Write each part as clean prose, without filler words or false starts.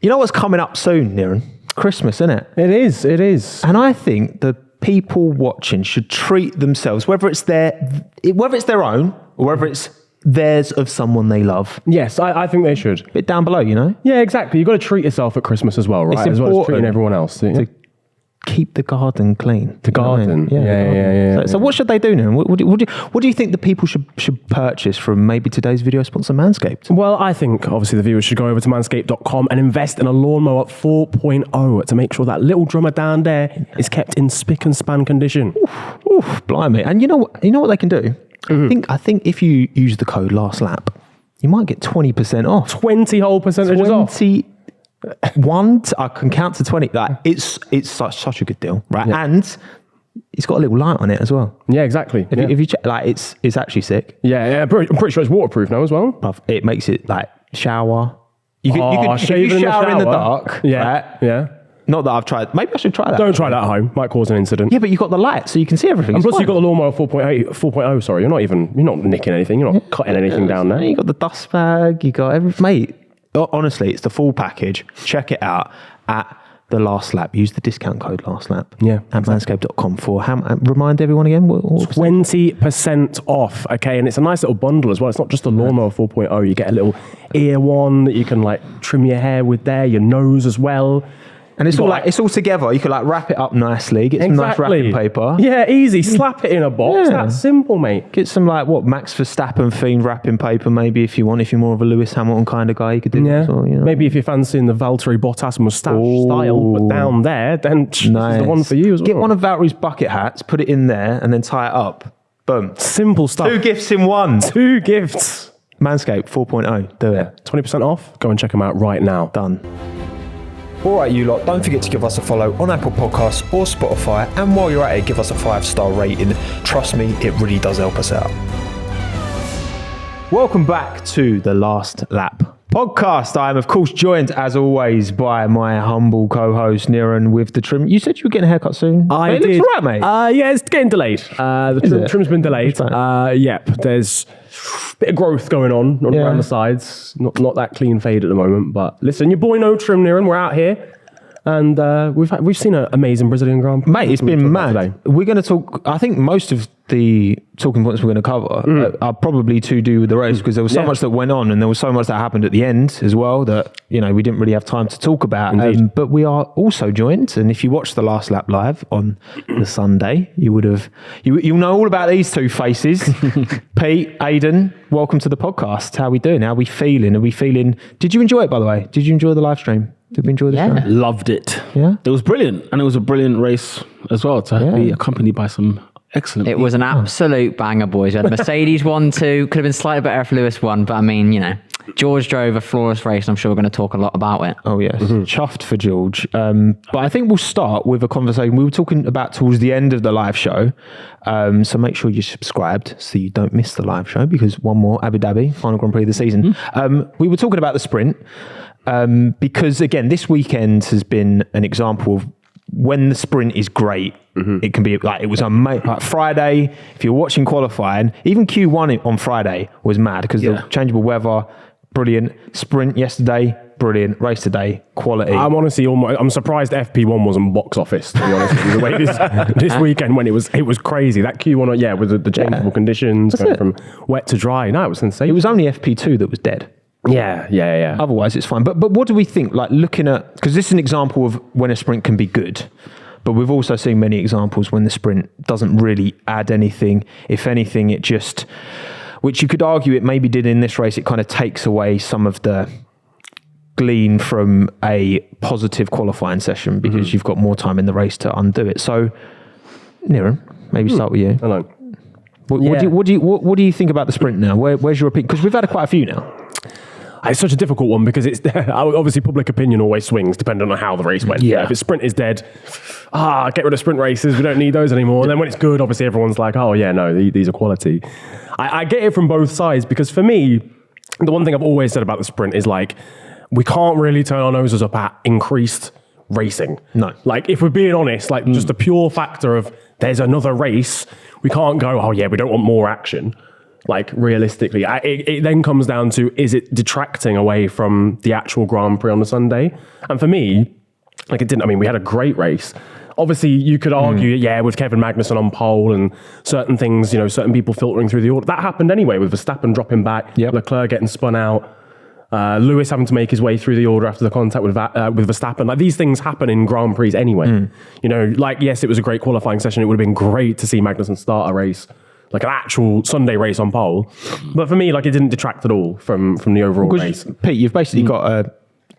You know what's coming up soon, Niran? Christmas, isn't it? It is. And I think the people watching should treat themselves, whether it's their own or whether it's theirs of someone they love. Yes, I think they should. Bit down below, you know? Yeah, exactly. You've got to treat yourself at Christmas as well, right? It's as well as treating important everyone else. to keep the garden clean. The garden. Yeah. So what should they do now? What do you think the people should purchase from maybe today's video sponsor, Manscaped? Well, I think obviously the viewers should go over to manscaped.com and invest in a lawnmower 4.0 to make sure that little drummer down there is kept in spick and span condition. Oof, blimey. And you know what they can do? I think if you use the code last lap, you might get 20% off. 20 whole percentages off. I can count to 20. Like it's such a good deal, right? Yeah. And it's got a little light on it as well. Yeah, exactly. If you check, like it's actually sick. Yeah. I'm pretty sure it's waterproof now as well. Bruv, it makes it like shower. You could if shave you in the shower in the shower. dark. Yeah, right? yeah. Not that I've tried. Maybe I should try that. Don't try that at home. Might cause an incident. Yeah, but you've got the light, so you can see everything. And It's plus, you've got fine. the lawnmower 4.0. Sorry, you're not nicking anything. You're not cutting anything down there. You got the dust bag. You got everything, mate. Honestly, it's the full package. Check it out at the last lap. Use the discount code last lap. Yeah, at manscaped.com for remind everyone again. What 20% off. Okay, and it's a nice little bundle as well. It's not just a lawnmower 4.0. You get a little ear one that you can like trim your hair with there, your nose as well. And it's all together. You can like wrap it up nicely. Get some nice wrapping paper. Yeah, easy. Slap it in a box. Yeah. That's simple, mate. Get some like Max Verstappen themed wrapping paper maybe if you want. If you're more of a Lewis Hamilton kind of guy, you could do that. So, you know. Maybe if you're fancying the Valtteri Bottas moustache style, but down there, then this is the one for you as well. Get one of Valtteri's bucket hats, put it in there, and then tie it up. Boom. Simple stuff. 2 gifts in one. 2 gifts. Manscaped 4.0. Do it. 20% off. Go and check them out right now. Done. All right, you lot, don't forget to give us a follow on Apple Podcasts or Spotify. And while you're at it, give us a 5-star rating. Trust me, it really does help us out. Welcome back to the Last Lap podcast. I am, of course, joined, as always, by my humble co-host, Niran, with the trim. You said you were getting a haircut soon? I did. It looks right, mate. Yeah, it's getting delayed. The trim's been delayed. Yep, there's a bit of growth going on around the sides. Not that clean fade at the moment, but listen, your boy No Trim, Niran, we're out here. And we've seen an amazing Brazilian Grand Prix. Mate, it's been mad. We're going to talk, I think most of the talking points we're going to cover are probably to do with the race because there was so much that went on and there was so much that happened at the end as well that, you know, we didn't really have time to talk about. But we are also joined, and if you watched the Last Lap live on the Sunday, you'll know all about these two faces. Pete, Aidan, welcome to the podcast. How are we doing? How are we feeling? Did you enjoy it, by the way? Did you enjoy the live stream? Did we enjoy the show? Loved it. Yeah? It was brilliant. And it was a brilliant race as well to be accompanied by some excellent It was an absolute banger, boys. We had Mercedes 1-2. Could have been slightly better if Lewis won. But I mean, you know, George drove a flawless race. And I'm sure we're going to talk a lot about it. Oh, yes. Chuffed for George. But I think we'll start with a conversation we were talking about towards the end of the live show. So make sure you're subscribed so you don't miss the live show because one more Abu Dhabi, final Grand Prix of the season. We were talking about the sprint. Because again, this weekend has been an example of when the sprint is great. It can be like it was on like Friday. If you're watching qualifying, even Q1 on Friday was mad because the changeable weather, brilliant. Sprint yesterday, brilliant. Race today, quality. I'm surprised FP1 wasn't box office. To be honest with you, the way this weekend when it was crazy. That Q1, with the changeable conditions going from wet to dry. No, it was insane. It was only FP2 that was dead. Yeah. Otherwise, it's fine. But what do we think? Like looking at, because this is an example of when a sprint can be good, but we've also seen many examples when the sprint doesn't really add anything. If anything, it just, which you could argue it maybe did in this race, it kind of takes away some of the glean from a positive qualifying session because you've got more time in the race to undo it. So, Niran, maybe start with you. Hello. What do you think about the sprint now? Where's your opinion? Because we've had quite a few now. It's such a difficult one because it's obviously public opinion always swings depending on how the race went. Yeah. If it's sprint is dead, get rid of sprint races. We don't need those anymore. And then when it's good, obviously everyone's like, oh yeah, no, these are quality. I get it from both sides because for me, the one thing I've always said about the sprint is like, we can't really turn our noses up at increased racing. No. Like if we're being honest, like just the pure factor of there's another race, we can't go, oh yeah, we don't want more action. Like realistically, it then comes down to, is it detracting away from the actual Grand Prix on the Sunday? And for me, like it didn't. I mean, we had a great race. Obviously, you could argue, with Kevin Magnussen on pole and certain things, certain people filtering through the order. That happened anyway with Verstappen dropping back, Leclerc getting spun out, Lewis having to make his way through the order after the contact with Verstappen. Like these things happen in Grand Prix anyway. Yes, it was a great qualifying session. It would have been great to see Magnussen start a race, like an actual Sunday race on pole. But for me, like it didn't detract at all from the overall race. Pete, you've basically got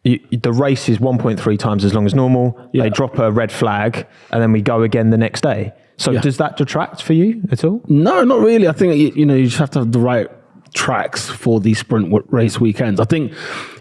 the race is 1.3 times as long as normal. They drop a red flag and then we go again the next day. So does that detract for you at all? No, not really. I think, you just have to have the right tracks for these sprint race weekends. I think,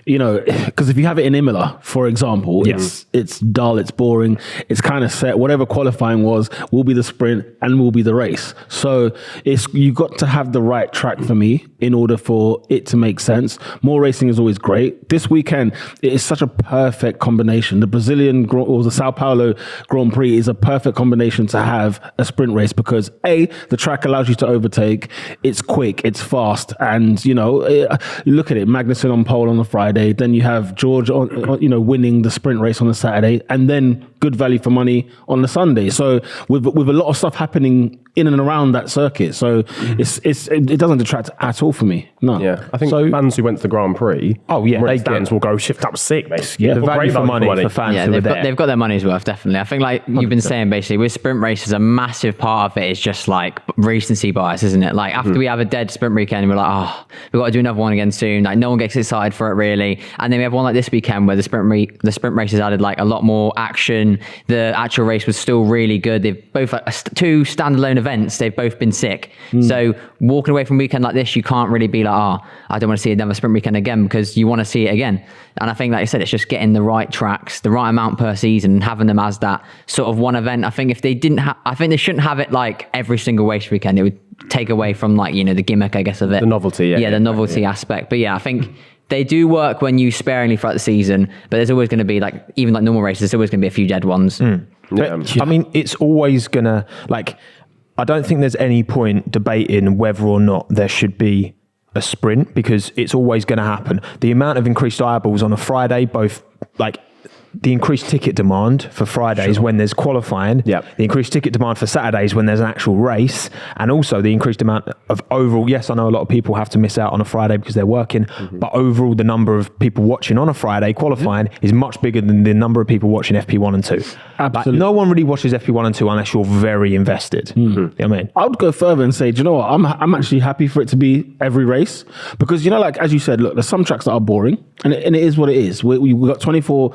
because if you have it in Imola, for example, it's dull, it's boring, it's kind of set. Whatever qualifying was will be the sprint and will be the race. So you got to have the right track for me in order for it to make sense. More racing is always great. This weekend, it is such a perfect combination. The Brazilian or the Sao Paulo Grand Prix is a perfect combination to have a sprint race because the track allows you to overtake. It's quick, it's fast, and you look at it. Magnussen on pole on the Friday. Then you have George, winning the sprint race on the Saturday, and then good value for money on the Sunday. So with a lot of stuff happening in and around that circuit, so it doesn't detract at all for me. No. Yeah, I think fans who went to the Grand Prix, they stands will go shift up sick, basically. Yeah, the value for money for fans. Yeah, they've got their money's worth, definitely. I think like you've been saying, basically with sprint races, a massive part of it is just like recency bias, isn't it? Like after we have a dead sprint weekend, we're like, we've got to do another one again soon. Like no one gets excited for it really. And then we have one like this weekend where the sprint races added like a lot more action. The actual race was still really good. They've both two standalone events. They've both been sick. So walking away from a weekend like this, you can't really be like, I don't want to see another sprint weekend again because you want to see it again. And I think, like I said, it's just getting the right tracks, the right amount per season, and having them as that sort of one event. I think if they didn't I think they shouldn't have it like every single race weekend. It would take away from like, the gimmick, I guess, of it. The novelty, the novelty aspect. But I think they do work when you sparingly throughout the season, but there's always going to be like, even like normal races, there's always going to be a few dead ones. But, I mean, it's always going to, like, I don't think there's any point debating whether or not there should be a sprint because it's always going to happen. The amount of increased eyeballs on a Friday, both like the increased ticket demand for Fridays when there's qualifying, the increased ticket demand for Saturdays when there's an actual race, and also the increased amount of overall, yes, I know a lot of people have to miss out on a Friday because they're working, but overall the number of people watching on a Friday qualifying is much bigger than the number of people watching FP1 and 2. Absolutely. Like, no one really watches FP1 and 2 unless you're very invested. You know what I mean? I would go further and say, do you know what? I'm actually happy for it to be every race because, like, as you said, look, there's some tracks that are boring and it is what it is. We've got 24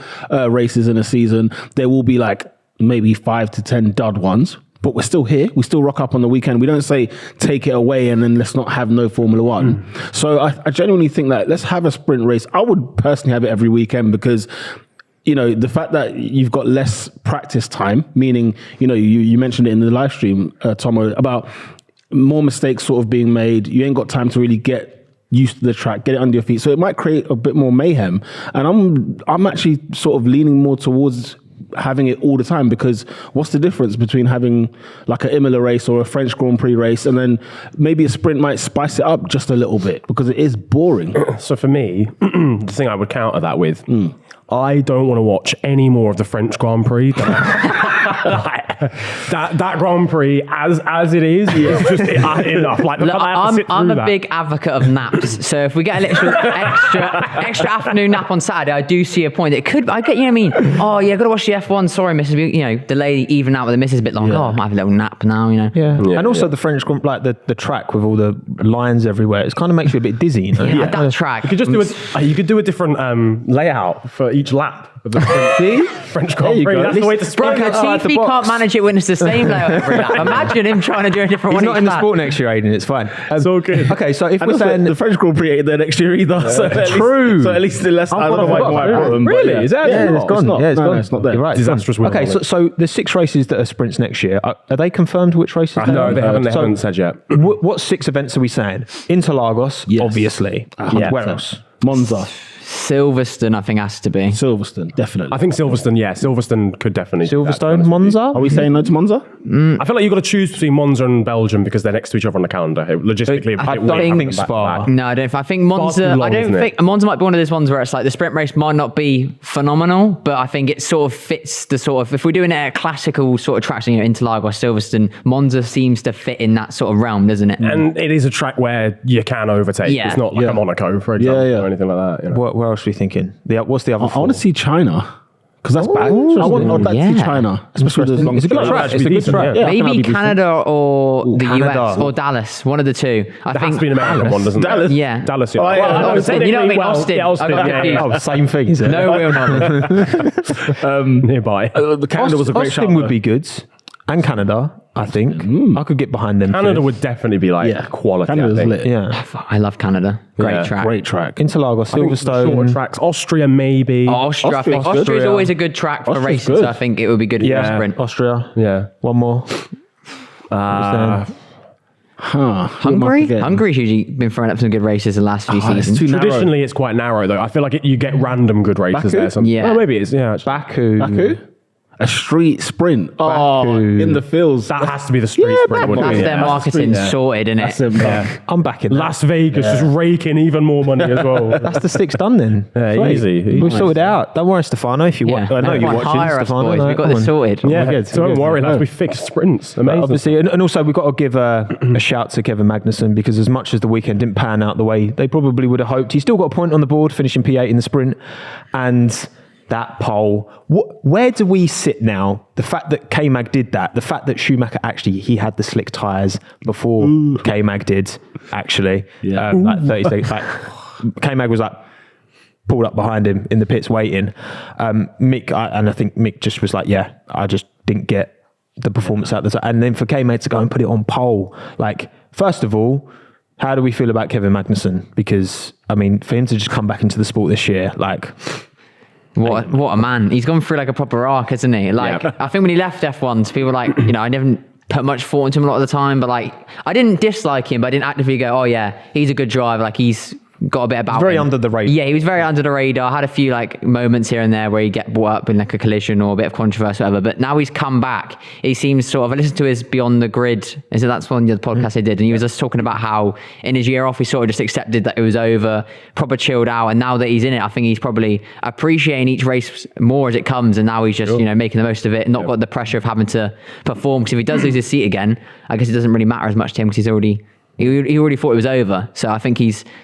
races in a season. There will be like maybe 5 to 10 dud ones, but we're still here. We still rock up on the weekend. We don't say take it away and then let's not have no Formula One. So I genuinely think that let's have a sprint race. I would personally have it every weekend because the fact that you've got less practice time, meaning, you mentioned it in the live stream, Tommo, about more mistakes sort of being made. You ain't got time to really get used to the track, get it under your feet. So it might create a bit more mayhem. And I'm actually sort of leaning more towards having it all the time because what's the difference between having like an Imola race or a French Grand Prix race and then maybe a sprint might spice it up just a little bit because it is boring. So for me, the thing I would counter that with, I don't want to watch any more of the French Grand Prix. that Grand Prix as it is just enough. Like I'm a big advocate of naps. So if we get a little extra afternoon nap on Saturday, I do see a point. It could. I get you know what I mean. Oh yeah, got to watch the F1. Sorry, Mrs. The lady even out with the Mrs. a bit long. Oh, I might have a little nap now. And also the French Grand, like the track with all the lines everywhere. It kind of makes you a bit dizzy. That track. You could just do a different layout for each lap of the French Grand Prix. That's the way to spread it. See if he can't manage it when it's the same layout every lap. Imagine him trying to do a different one. He's not in the sport next year, Aiden. It's fine. That's all good. Okay, so if we're saying the French Grand Prix ain't there next year either, so at least the less. I don't know why I put them. Really? Is that? Yeah, it's gone. Yeah, it's not there. You're right. Disastrous. Okay, so the 6 races that are sprints next year, are they confirmed which races? No, they haven't said yet. What 6 events are we saying? Interlagos, obviously. Where else? Monza. Silverstone, I think, has to be. Silverstone, definitely. I think Silverstone, Silverstone could definitely do that, to be Silverstone, honest with Monza. Are we saying no to Monza? I feel like you've got to choose between Monza and Belgium because they're next to each other on the calendar. Logistically, I it don't would think happen Spa. back-to-back. No, I don't. I think Monza. Long, I don't isn't it? think Monza might be one of those ones where it's like the sprint race might not be phenomenal, but I think it sort of fits the sort of, if we're doing it at a classical sort of track, Interlagos, Silverstone, Monza seems to fit in that sort of realm, doesn't it? And it is a track where you can overtake. Yeah. It's not like a Monaco, for example, or anything like that. You know? Where else are we thinking? What's the other? I want to see China. Because that's back. I'd like to see China. Especially with those long It's a good straight. track. It's a good track. Yeah, I think that'd Maybe be decent. Canada or the Canada. US or Dallas, one of the two. I There think has to be an American one, doesn't Dallas. there? Yeah. Dallas, yeah. Oh, yeah. Well, Austin, you know what I mean? Austin. Yeah, Austin. I got yeah, confused. Oh, same thing, is it? No real knowledge. Nearby. The Canada was a great Austin shout. would be good, and Canada. I think I could get behind them. Canada too. would definitely be like quality. Canada's I think. lit. Yeah. I love Canada. Great Yeah. track. Great track. Interlagos, Shorter Silverstone. tracks. Austria, maybe. Austria, I think Austria's Austria is good. always a good track for Austria's racing, good. so I think it would be good for a Yeah, sprint. Austria. Yeah. One more. Hungary's usually been throwing up some good races the last few It's seasons. too narrow. Traditionally, it's quite narrow, though. I feel like you get random good races Baku? there. Yeah. Well, maybe it's, yeah. actually. Baku. A street sprint. Oh, Baku. in the fields. That has to be the street sprint, wouldn't That's it? their Yeah. marketing yeah. sorted, isn't That's it? it. I'm back in that. Las Vegas just raking even more money as well. That's the sticks done then. Yeah, Sweet. easy. We've sorted it out. Don't worry, Stefano. If you watch, I know you're watching, Hire us, Stefano. boys. no, We've got come this on. sorted. Yeah, good. So don't worry, lads. We fixed sprints. Amazing. Obviously, and also we've got to give a shout to Kevin Magnussen because as much as the weekend didn't pan out the way they probably would have hoped, he still got a point on the board, finishing P8 in the sprint, and that pole. Where do we sit now? The fact that K-Mag did that, the fact that Schumacher he had the slick tyres before K-Mag did, actually. Yeah. Like 30 seconds. Like, K-Mag was like pulled up behind him in the pits waiting. Mick, and I think Mick just was like, yeah, I just didn't get the performance out the time. And then for K-Mag to go and put it on pole, like, first of all, how do we feel about Kevin Magnussen? Because, I mean, for him to just come back into the sport this year, like... What a man. He's gone through like a proper arc, hasn't he? Like, I think when he left F1, people were like, I never put much thought into him a lot of the time, but like, I didn't dislike him, but I didn't actively go, oh yeah, he's a good driver. Like, he's got a bit about very him. under the radar. Yeah, he was very under the radar. Had a few like moments here and there where he get brought up in like a collision or a bit of controversy or whatever. But now he's come back. He seems sort of, I listened to his Beyond the Grid. And so that's one of the podcasts he did. And he was just talking about how in his year off, he sort of just accepted that it was over, proper chilled out. And now that he's in it, I think he's probably appreciating each race more as it comes. And now he's just, making the most of it and not got the pressure of having to perform. Because if he does lose his seat again, I guess it doesn't really matter as much to him because he already thought it was over. So I think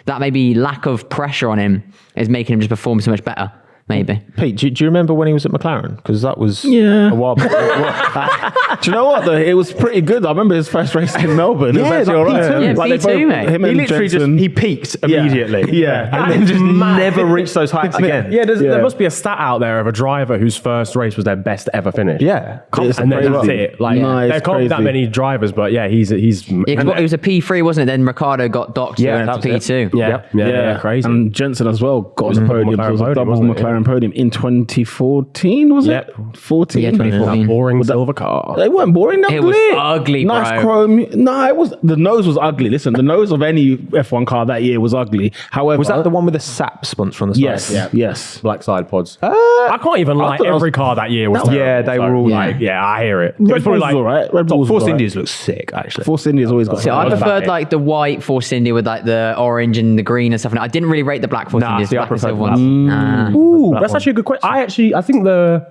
that maybe lack of pressure on him is making him just perform so much better, maybe. Pete, do you remember when he was at McLaren? Because that was Yeah. a while back. Do you know what though? It was pretty good. I remember his first race in Melbourne. It was Yeah, actually like all right. P2. Yeah, Like they P2, mate. him He and literally Jensen- he peaked Yeah. immediately. Yeah. And then just never reached those heights again. Yeah, there must be a stat out there of a driver whose first race was their best ever finish. Yeah. It's And then that's crazy. it. Like, No, it's there can't be that crazy. many drivers, but yeah, he's Yeah, because it was a P3, wasn't it? Then Ricardo got docked Yeah, and that up to was it. P2. yeah, crazy. And Jensen as well got on the podium. McLaren It was a podium, double wasn't it? McLaren podium in 2014, was Yep. it? 14. Yeah, 2014. That boring silver car. They weren't boring. They It were was lit. ugly, nice bro. chrome. No, it was. The nose was ugly. Listen, the nose of any F1 car that year was ugly. However, Was that the one with the SAP sponsor on the side? Yes, yes. Black side pods. I can't even lie. thought that Every was- car that year was Yeah, terrible, they so, were all Yeah. like, yeah, I hear it. It Red was Bull probably was like, all right. Red Bull was Force all right. Indians looks sick, actually. Force India's always got. See, I What about preferred it? like the white Force India with like the orange and the green and stuff. And I didn't really rate the black Force Indias, see, I black and preferred silver that. ones. Nah. Ooh, that's actually a good question. I think the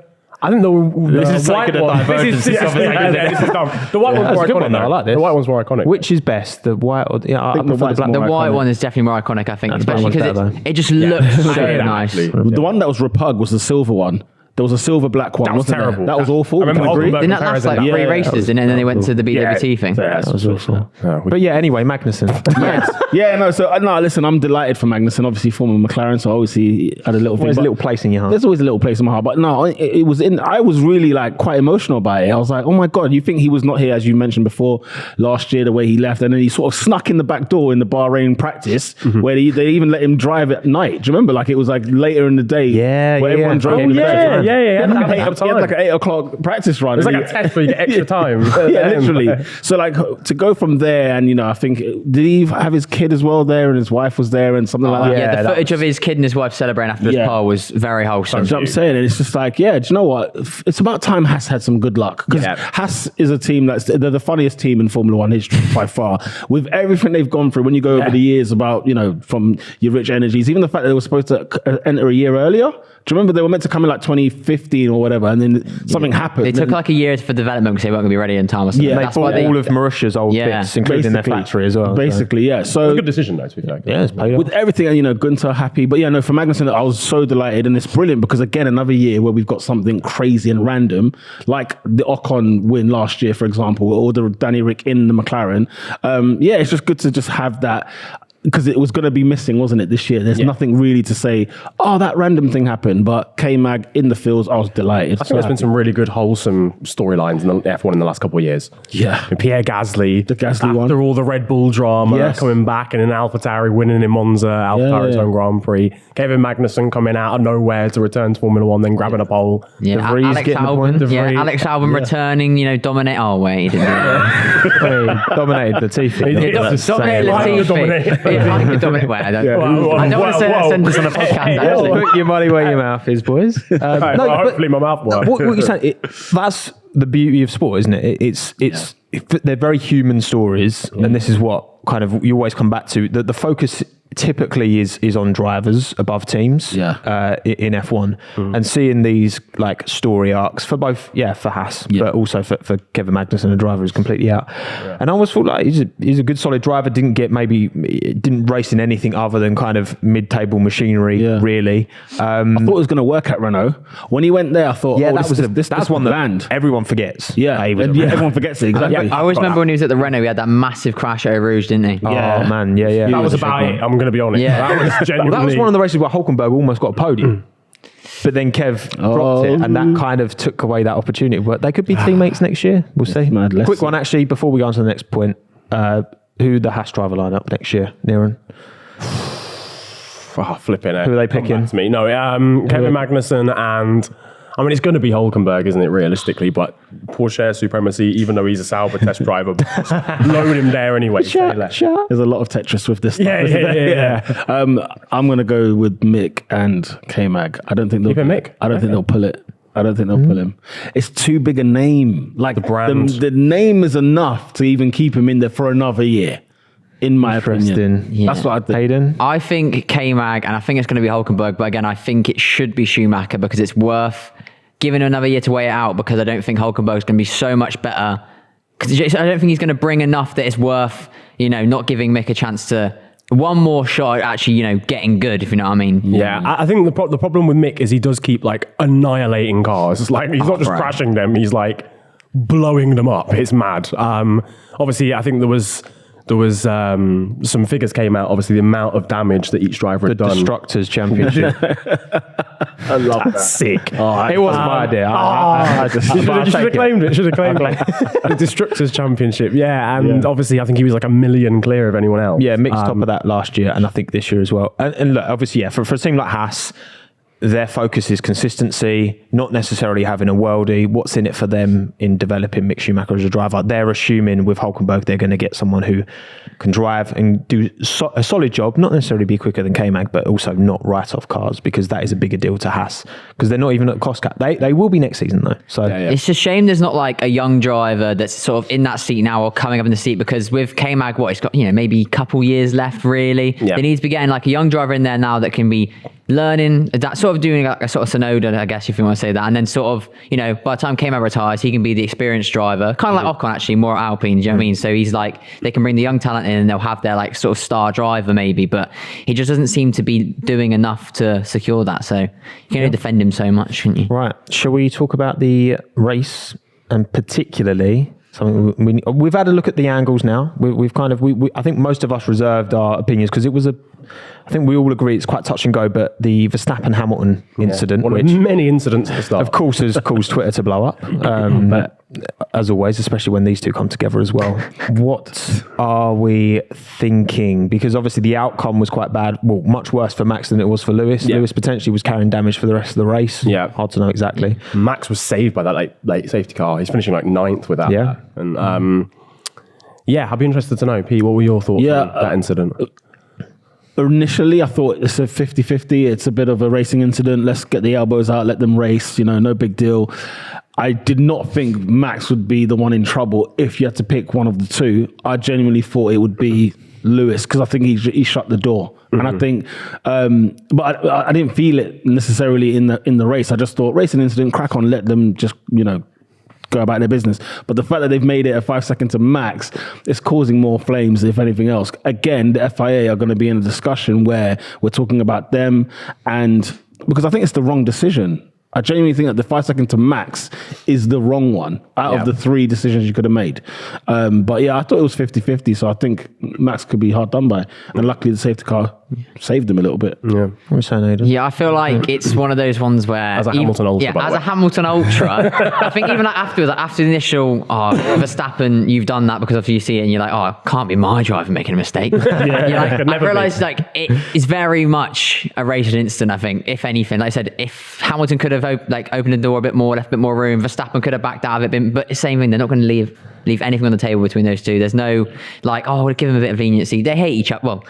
This is white taking a one. divergence This is conversation. this is dumb. The white one's that's more a good iconic. one, though. I like this. The white one's more iconic. Which is best, the white or I think the prefer the white's black? The more white iconic. one is definitely more iconic, I think, especially one's because better, it just looks so I hate that, nice. actually. The one that was repug was the silver one. There was a silver black one. That was wasn't there? terrible. That was awful. I remember Can agree? Hulkenberg Didn't that last like comparison. three Yeah, races, that was- didn't it? And then they went to the BWT thing. Yeah, that was awful. But yeah, anyway, Magnussen. Yeah, no. So no, listen, I'm delighted for Magnussen. Obviously, former McLaren, so obviously had a little thing. There's a but little place in your heart. There's always a little place in my heart, but no, it was in. I was really like quite emotional by it. I was like, oh my god, you think he was not here as you mentioned before last year, the way he left, and then he sort of snuck in the back door in the Bahrain practice where they even let him drive at night. Do you remember? Like it was like later in the day, Yeah, where yeah, everyone yeah. drove. Oh, in the yeah, back. Yeah, yeah, yeah. He had like an 8 o'clock practice run. It's like a test where you get extra time. Yeah, literally. So like to go from there, and I think did he have his kid as well there, and his wife was there, and something like that. Yeah, the footage of his kid and his wife celebrating after this pole was very wholesome. That's what I'm saying, and it's just like, yeah, do you know what? It's about time Haas had some good luck, because Haas is a team they're the funniest team in Formula One history by far. With everything they've gone through, when you go over the years about from your rich energies, even the fact that they were supposed to enter a year earlier. Do you remember they were meant to come in like 2015 or whatever, and then something happened? They took like a year for development because they weren't going to be ready in time or something. Yeah, they bought all of Mauritius's old bits, including their factory as well. Basically, yeah. So it was a good decision, though, to be fair. Yeah, it's paid off. With everything, Gunther happy. But for Magnussen, I was so delighted, and it's brilliant because, again, another year where we've got something crazy and random, like the Ocon win last year, for example, or the Danny Rick in the McLaren. It's just good to just have that, because it was going to be missing, wasn't it, this year? There's nothing really to say, that random thing happened. But K-Mag in the fields, I was delighted. I think there's been some really good, wholesome storylines in the F1 in the last couple of years. Yeah. And Pierre Gasly. The Gasly after one. all the Red Bull drama, coming back, and in AlphaTauri winning in Monza, AlphaTauri's own Grand Prix. Kevin Magnussen coming out of nowhere to return to Formula One, then grabbing a pole. Yeah, De Vries Alex getting the Albon. point. Yeah, Alex Albon returning, dominate. Oh, wait, he didn't do it. Dominated Latifi. Dominated Latifi. Yeah, I could dominate. Wait, I don't want to say that sentence on a podcast, actually. Put your money where your mouth is, boys. Hopefully my mouth works. What you're saying, that's the beauty of sport, isn't it? They're very human stories, and this is what kind of you always come back to. The focus typically is on drivers above teams in F1, and seeing these like story arcs for both for Haas but also for Kevin Magnussen, a driver who's completely out. And I always thought like he's a good solid driver, didn't race in anything other than kind of mid-table machinery really. I thought it was going to work at Renault. When he went there, I thought that's one that everyone forgets. Everyone forgets it, exactly. I always remember when he was at the Renault, he had that massive crash at Eau Rouge, didn't he? Oh man, yeah. That was about it. I'm going to be honest. Yeah. That was genuinely... That was one of the races where Hülkenberg almost got a podium. But then Kev dropped it, and that kind of took away that opportunity. But they could be teammates next year. We'll see. Quick one, actually, before we go on to the next point. Who the Haas driver line up next year, Niran? Flipping it. Who are they picking? To me. No, Kevin Magnussen and... I mean, it's going to be Hülkenberg, isn't it, realistically? But Porsche supremacy, even though he's a Sauber test driver, load him there anyway. There's a lot of Tetris with this stuff. Yeah. I'm going to go with Mick and K-Mag. I don't think they'll Mick? I don't think they'll pull it. I don't think they'll pull him. It's too big a name. Like the brand. The name is enough to even keep him in there for another year. In my opinion. Yeah. That's what I think. Hayden? I think K-Mag, and I think it's going to be Hülkenberg, but again, I think it should be Schumacher because it's worth giving another year to weigh it out, because I don't think Hülkenberg's going to be so much better. Because I don't think he's going to bring enough that it's worth, not giving Mick a chance to one more shot at actually, getting good, if you know what I mean. Yeah, I think the problem with Mick is he does keep like annihilating cars. It's like he's not just crashing them, he's like blowing them up. It's mad. Obviously, I think there was some figures came out, obviously the amount of damage that each driver had done. The Destructors Championship. I love that. Sick. It wasn't my idea. You should have claimed it. The Destructors Championship. Yeah, and obviously I think he was like a million clear of anyone else. Yeah, mixed top of that last year, and I think this year as well. And look, obviously, for a team like Haas, their focus is consistency, not necessarily having a worldie. What's in it for them in developing Mick Schumacher as a driver? They're assuming with Hülkenberg they're going to get someone who can drive and do a solid job, not necessarily be quicker than K-Mag, but also not write off cars, because that is a bigger deal to Haas, because they're not even at cost cap. They will be next season though. So It's a shame there's not like a young driver that's sort of in that seat now or coming up in the seat, because with K-Mag, he's got maybe a couple years left really. They need to be getting like a young driver in there now that can be learning, that sort of doing like a sort of Sonoda, I guess, if you want to say that, and then sort of, by the time K-Mag retires, he can be the experienced driver, kind of like Ocon actually, more at Alpine, do you know what I mean? So he's like, they can bring the young talent in and they'll have their like sort of star driver maybe, but he just doesn't seem to be doing enough to secure that, so you can only defend him so much, shouldn't you? Right, shall we talk about the race, and particularly something we've had a look at the angles now. We've kind of I think most of us reserved our opinions because it was I think we all agree it's quite touch and go, but the Verstappen Hamilton incident, One which of many incidents at the start. of course has caused Twitter to blow up. But as always, especially when these two come together as well. What are we thinking? Because obviously the outcome was quite bad. Well, much worse for Max than it was for Lewis. Yeah. Lewis potentially was carrying damage for the rest of the race. Yeah. Hard to know exactly. Max was saved by that late safety car. He's finishing like 9th with that. Yeah. And I'd be interested to know, Pete, what were your thoughts on that incident? Initially, I thought it's a 50-50. It's a bit of a racing incident. Let's get the elbows out, let them race, no big deal. I did not think Max would be the one in trouble if you had to pick one of the two. I genuinely thought it would be Lewis because I think he shut the door. And I think, but I didn't feel it necessarily in the race. I just thought racing incident, crack on, let them just, go about their business. But the fact that they've made it a 5 second to Max is causing more flames, if anything else. Again, the FIA are going to be in a discussion where we're talking about them, and because I think it's the wrong decision. I genuinely think that the 5 second to Max is the wrong one out of the three decisions you could have made. But I thought it was 50-50, so I think Max could be hard done by. And luckily the safety car saved him a little bit. Yeah. What are you saying, Aidan? Yeah, I feel like it's one of those ones where... As a Hamilton Ultra, by the as way. a Hamilton Ultra, I think even like afterwards, after the initial, Verstappen, you've done that because after you see it and you're like, it can't be my driver making a mistake. I realised it is very much a racing incident, I think, if anything. Like I said, if Hamilton could have opened the door a bit more, left a bit more room, Verstappen could have backed out of it, but the same thing, they're not going to leave anything on the table between those two. There's no we'll give them a bit of leniency. They hate each other. Well,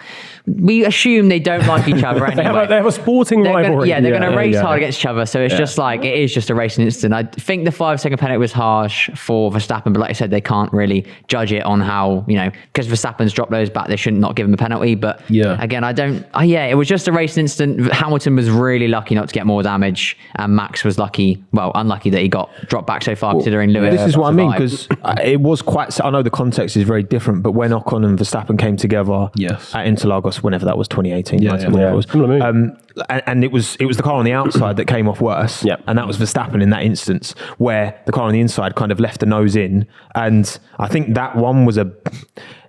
we assume they don't like each other anyway. They have a sporting rivalry. They're going to race hard against each other. So it's just it is just a racing incident. I think the 5 second penalty was harsh for Verstappen, but like I said, they can't really judge it on how, because Verstappen's dropped those back, they shouldn't not give him a penalty. But again, it was just a racing incident. Hamilton was really lucky not to get more damage, and Max was unlucky that he got dropped back so far, considering Lewis. This is what I mean, survived. because it was quite, I know the context is very different, but when Ocon and Verstappen came together at Interlagos, whenever that was, 2018, whenever it was, and it was the car on the outside that came off worse, and that was Verstappen in that instance, where the car on the inside kind of left the nose in, and I think that one was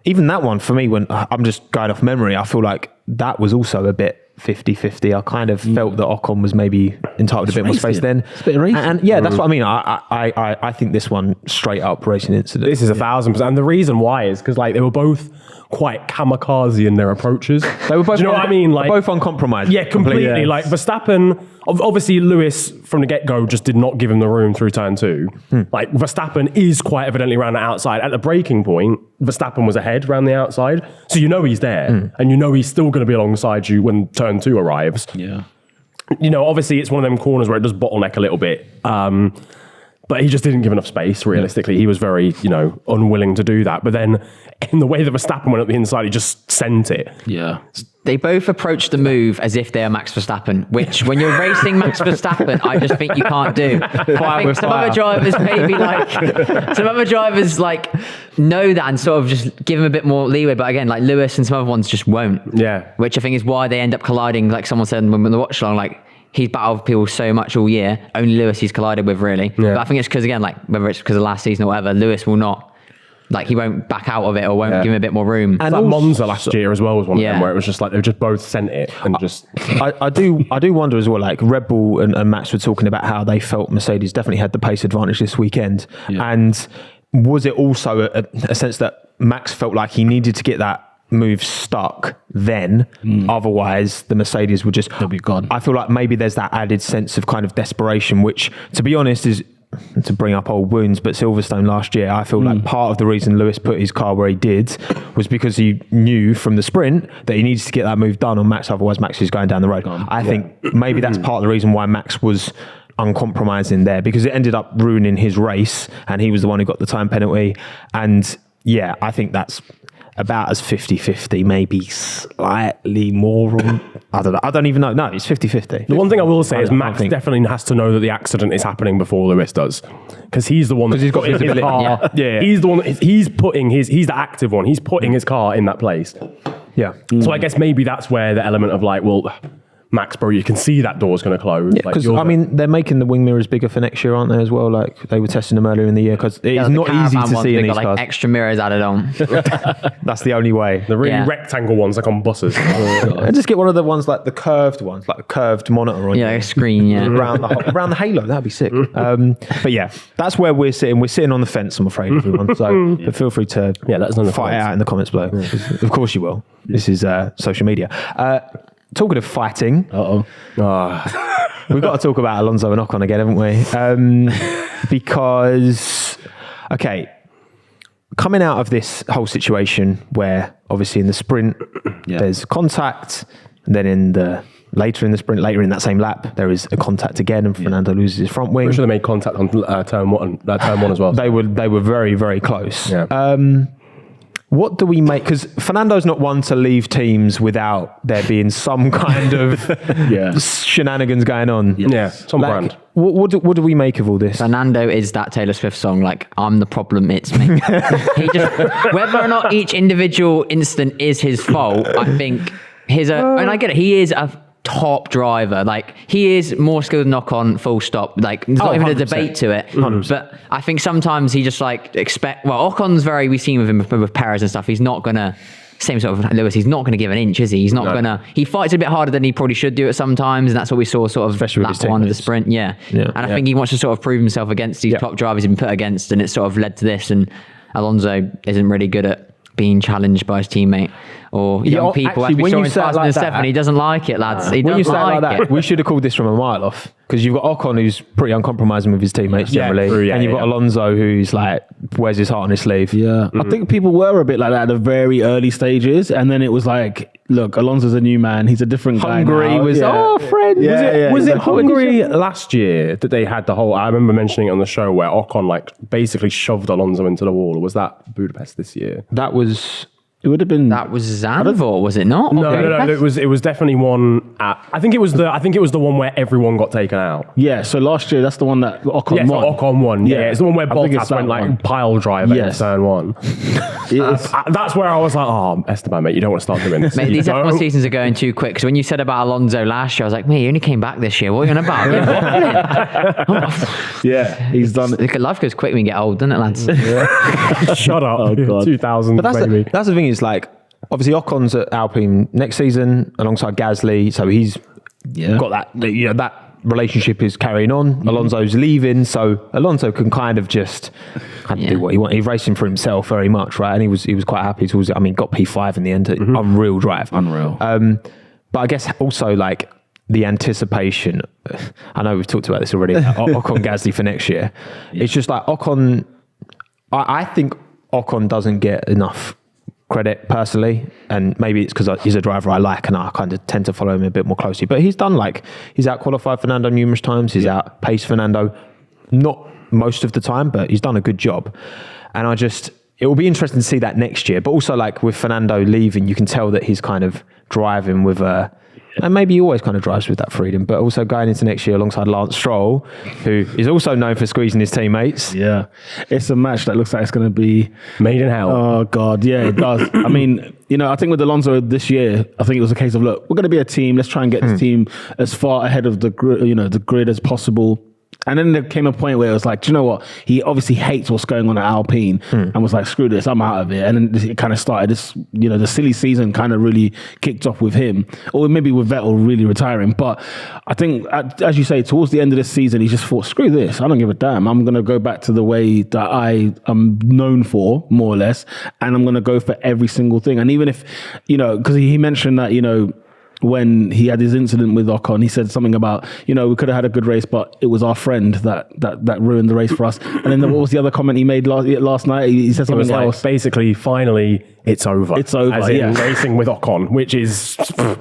even that one for me, when I'm just going off memory, I feel like that was also a bit 50-50. I kind of felt that Ocon was maybe entitled to a bit more space then. It's a bit racing. And that's what I mean. I think this one straight up racing incident. This is 1,000%. And the reason why is because they were both quite kamikaze in their approaches. They were both, do you know what I mean? Both uncompromised. Yeah, completely. Like Verstappen, obviously Lewis from the get-go just did not give him the room through turn 2. Like Verstappen is quite evidently around the outside. At the braking point, Verstappen was ahead around the outside. So he's there and he's still going to be alongside you when turn 2 arrives. Yeah. Obviously it's one of them corners where it does bottleneck a little bit. But he just didn't give enough space, realistically. He was very, unwilling to do that. But then in the way that Verstappen went up the inside, he just sent it. Yeah. They both approach the move as if they are Max Verstappen, which when you're racing Max Verstappen, I just think you can't do. I think some other drivers maybe know that and sort of just give him a bit more leeway. But again, like Lewis and some other ones just won't. Yeah. Which I think is why they end up colliding, like someone said when the watch along, he's battled people so much all year. Only Lewis he's collided with, really. Yeah. But I think it's because, again, whether it's because of last season or whatever, Lewis will not, he won't back out of it or won't give him a bit more room. And Monza last year as well was one of them where it was just they just both sent it and just... I do wonder as well, Red Bull and Max were talking about how they felt Mercedes definitely had the pace advantage this weekend. Yeah. And was it also a sense that Max felt like he needed to get that move stuck then, otherwise the Mercedes would just... They'll be gone. I feel like maybe there's that added sense of kind of desperation, which, to be honest, is, to bring up old wounds, but Silverstone last year, I feel like part of the reason Lewis put his car where he did was because he knew from the sprint that he needs to get that move done on Max, otherwise Max is going down the road. I think maybe that's part of the reason why Max was uncompromising there, because it ended up ruining his race and he was the one who got the time penalty. And I think that's about as 50-50, maybe slightly more. I don't know. I don't even know. No, it's 50-50. The one thing I will say is Max definitely has to know that the accident is happening before Lewis does, because he's the one that's got his car. Yeah. He's the one. He's the active one. He's putting his car in that place. Yeah. So I guess maybe that's where the element of Max, bro, you can see that door's going to close. Yeah, because I mean, they're making the wing mirrors bigger for next year, aren't they? As well, like they were testing them earlier in the year because it's not easy to see in these cars. Extra mirrors added on. That's the only way. The really rectangle ones, like on buses. And just get one of the ones like the curved ones, like a curved monitor on. Yeah, a screen. Yeah, around the halo. That'd be sick. But yeah, that's where we're sitting. We're sitting on the fence, I'm afraid, everyone. So but feel free to let us know fight it out in the comments below. Of course you will. This is social media. Talking of fighting, we've got to talk about Alonso and Ocon again, haven't we? Because, okay, coming out of this whole situation where obviously in the sprint there's contact, and then later in that same lap, there is a contact again, and Fernando loses his front wing. I'm sure they made contact on turn one as well. They were very, very close. Yeah. What do we make? Because Fernando's not one to leave teams without there being some kind of shenanigans going on. Yeah, some brand. What do we make of all this? Fernando is that Taylor Swift song, like, I'm the problem, it's me. Whether or not each individual incident is his fault, I think and I get it, he is a top driver. Like, he is more skilled than Ocon, full stop. Like, there's not even a debate to it. 100%. But I think sometimes he just Ocon's we've seen with him with Perez and stuff, he's not gonna, same sort of Lewis, he's not gonna give an inch, is he? He's not gonna, he fights a bit harder than he probably should do at sometimes, and that's what we saw sort of especially lap one of the sprint. And I think he wants to sort of prove himself against these top drivers he's been put against, and it's sort of led to this, and Alonso isn't really good at being challenged by his teammate or young people. Actually, as we saw in 2007, he doesn't like it, lads. He doesn't like it. We should have called this from a mile off, because you've got Ocon, who's pretty uncompromising with his teammates generally, and you've got Alonso, who's like wears his heart on his sleeve. I think people were a bit like that at the very early stages, and then it was like, look, Alonso's a new man, he's a different guy now. Was friend. Was it Hungary last year that they had the whole, I remember mentioning it on the show, where Ocon like basically shoved Alonso into the wall, or was that Budapest this year? It would have been. That was Zandvoort, was it not? No. It was definitely one. I think it was the one where everyone got taken out. Yeah. So last year, that's the one that Ocon won. Ocon won. Yeah, it's the one where Bottas went like pile driver in turn one. That's where I was like, oh, Esteban, mate, you don't want to start doing this. Mate, these F1 seasons are going too quick. So when you said about Alonso last year, I was like, mate, he only came back this year. What are you on about? He's done it. Life goes quick when you get old, doesn't it, lads? Shut up. Oh, God. 2000, but baby. That's the thing. Is like, obviously Ocon's at Alpine next season alongside Gasly, so he's got that. That relationship is carrying on. Alonso's leaving, so Alonso can kind of just do what he wants. He's racing for himself very much, right? And he was quite happy towards it. I mean, got P5 in the end. Unreal drive. Unreal. But I guess also like the anticipation. I know we've talked about this already. Ocon Gasly for next year. It's just like Ocon. I think Ocon doesn't get enough credit personally, and maybe it's because he's a driver I like and I kind of tend to follow him a bit more closely, but he's out qualified Fernando numerous times, he's out paced Fernando, not most of the time, but he's done a good job. And it will be interesting to see that next year, but also like with Fernando leaving, you can tell that he's kind of driving with and maybe he always kind of drives with that freedom, but also going into next year alongside Lance Stroll, who is also known for squeezing his teammates. Yeah, it's a match that looks like it's going to be made in hell. Oh God, yeah, it does. I mean, I think with Alonso this year, I think it was a case of, look, we're going to be a team. Let's try and get this team as far ahead of the grid as possible. And then there came a point where it was like, do you know what? He obviously hates what's going on at Alpine and was like, screw this, I'm out of it. And then it kind of started this, the silly season kind of really kicked off with him, or maybe with Vettel really retiring. But I think, as you say, towards the end of this season, he just thought, screw this, I don't give a damn. I'm going to go back to the way that I am known for, more or less. And I'm going to go for every single thing. And even if, because he mentioned that, when he had his incident with Ocon, he said something about, we could have had a good race, but it was our friend that ruined the race for us. And then what was the other comment he made last night? He said something else. Basically, finally, it's over. It's over. As in racing with Ocon, which is,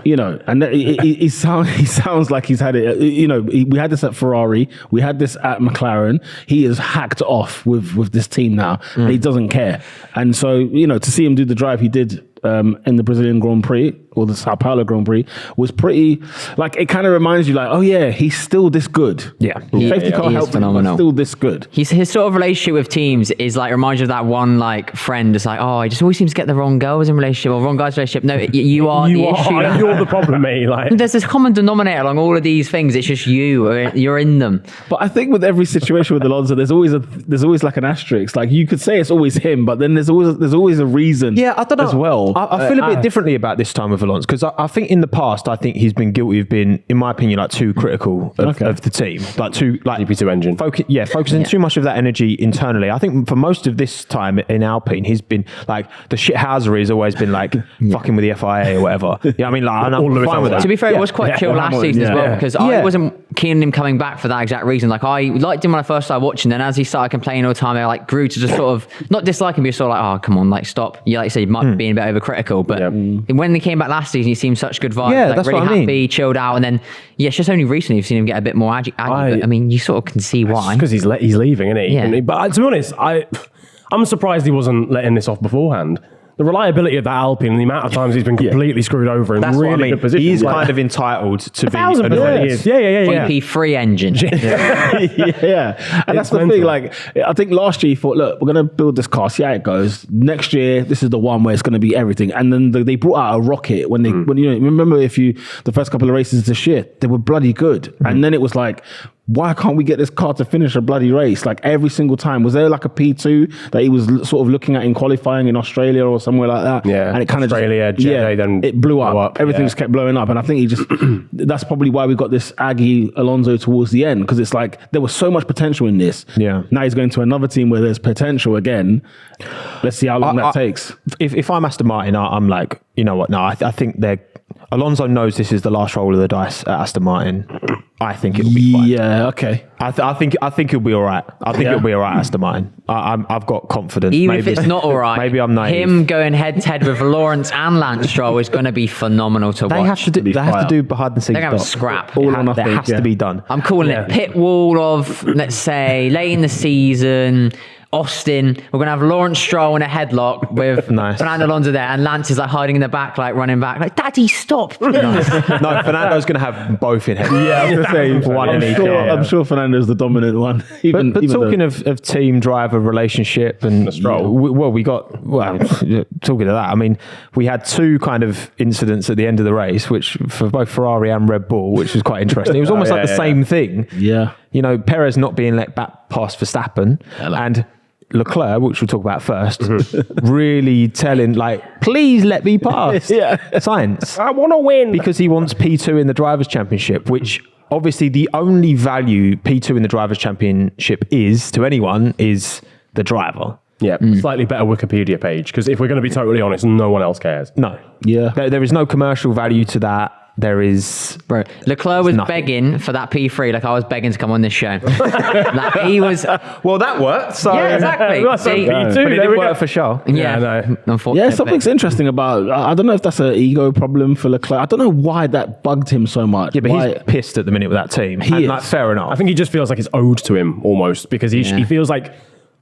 and he sounds like he's had it. We had this at Ferrari, we had this at McLaren. He is hacked off with this team now, and he doesn't care. And so, to see him do the drive he did in the Brazilian Grand Prix, or the Sao Paulo Grand Prix was pretty, like, it kind of reminds you, like, oh yeah, he's still this good. Yeah. Safety car he is helped him, but phenomenal. still this good. His sort of relationship with teams is like reminds you of that one like friend. It's like, oh, he just always seems to get the wrong girls in relationship or wrong guys in relationship. No, you are the issue. You're the problem, mate. Like, There's this common denominator along all of these things. It's just you're in them. But I think with every situation with Alonso, there's always like an asterisk. Like, you could say it's always him, but then there's always a reason. Yeah, I don't know. As well, I feel a bit differently about this time with Alonso because I think in the past, I think he's been guilty of being, in my opinion, like too critical of the team, like too like GP2 engine. Focusing too much of that energy internally. I think for most of this time in Alpine, he's been like the shithousery has always been like fucking with the FIA or whatever. Yeah, I mean, like, I'm fine with that. To be fair, it was quite chill last season as well because I Yeah. wasn't keen on him coming back for that exact reason. Like, I liked him when I first started watching, then as he started complaining all the time, I like grew to just sort of not dislike him, but sort of like, oh, come on, like, stop. Yeah, like you said, you might be being a bit overcritical, but when he came back last season, he seemed such good vibes. Yeah, like, that's really what I mean. happy, chilled out, and then it's just only recently you've seen him get a bit more aggy. But I mean, you sort of can see why. Because he's leaving, isn't he? Yeah. But to be honest, I'm surprised he wasn't letting this off beforehand. The reliability of that Alpine and the amount of times he's been completely screwed over in That's really what I mean. good positions. He is Like, kind of entitled to be 1,000% annoyed. he is. Yeah. GP3 engine. yeah, and that's the mental. thing. Like, I think last year he thought, look, we're going to build this car, see how it goes. Next year, this is the one where it's going to be everything. And then they brought out a rocket when you know, remember the first couple of races this year, they were bloody good, and then it was like, why can't we get this car to finish a bloody race? Like, every single time. Was there like a P2 that he was sort of looking at in qualifying in Australia or somewhere like that? Yeah, and it kind of Australia, Jeddah, then it blew up. blew up, Everything yeah. just kept blowing up, and I think he just that's probably why we got this Aggie Alonso towards the end, because it's like there was so much potential in this. Yeah. Now he's going to another team where there's potential again. Let's see how long that takes. If I'm Aston Martin, I'm like, you know what? No, I think Alonso knows this is the last roll of the dice at Aston Martin. I think it'll be fine. Yeah. Okay. I think he'll be all right. I think it'll be all right, Aston Martin. I've got confidence. Even maybe, if it's not all right, maybe I'm naive. him going head to head with Lawrence and Lance Stroll is going to be phenomenal to They watch. have to do behind the scenes. They're gonna have a stuff. scrap. All or That nothing, has to be done. I'm calling it pit wall of, let's say, late in the season, Austin. We're going to have Lawrence Stroll in a headlock with Nice. Fernando Alonso there, and Lance is like hiding in the back, like running back, like, Daddy, stop. No, Fernando's going to have both in head. Yeah, I was going to say, One in each. I'm sure Fernando's the dominant one. But talking of team driver relationship and Stroll. talking of that, I mean, we had two kind of incidents at the end of the race, which for both Ferrari and Red Bull, which was quite interesting. It was almost like the same thing. Yeah. You know, Perez not being let back past Verstappen and Leclerc, which we'll talk about first, really telling, like, please let me pass. Science. I want to win. Because he wants P2 in the Drivers' Championship, which obviously the only value P2 in the Drivers' Championship is to anyone is the driver. Yeah, slightly better Wikipedia page, because if we're going to be totally honest, no one else cares. No. Yeah. There is no commercial value to that. There is... Bro, Leclerc was nothing. begging for that P3 like I was begging to come on this show. Like, he was... Well, that worked. So Yeah, exactly. That's a See, P2, But it there didn't we work go. for show. Yeah, no. unfortunately. Yeah, something's interesting about. I don't know if that's an ego problem for Leclerc. I don't know why that bugged him so much. Yeah, but Why- he's pissed at the minute with that team. He And, is. like, fair enough. I think he just feels like it's owed to him almost, because he feels like